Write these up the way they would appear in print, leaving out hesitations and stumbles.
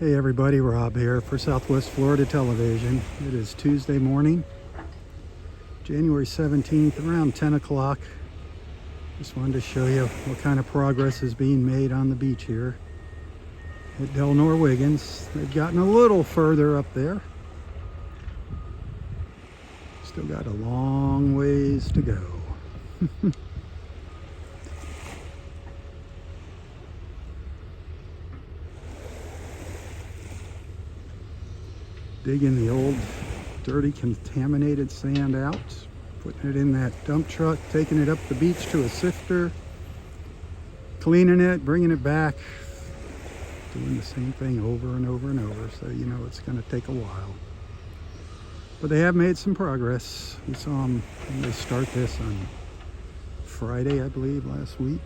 Hey everybody, Rob here for Southwest Florida Television. It is Tuesday morning, January 17th, around 10 o'clock. Just wanted to show you what kind of progress is being made on the beach here at Delnor-Wiggins. They've gotten a little further up there. Still got a long ways to go. Digging the old dirty contaminated sand out, putting it in that dump truck, taking it up the beach to a sifter, cleaning it, bringing it back, doing the same thing over and over and over, so you know it's going to take a while. But they have made some progress. We saw them when they start this on Friday, I believe, last week.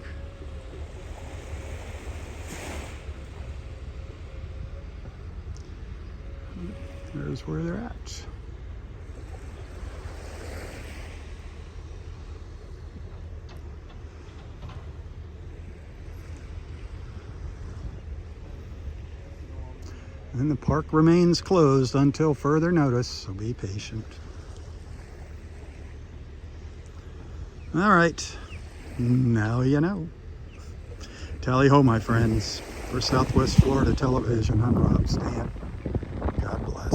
There's where they're at. And the park remains closed until further notice, so be patient. All right, now you know. Tally ho, my friends. For Southwest Florida Television, I'm Rob Stan. God bless.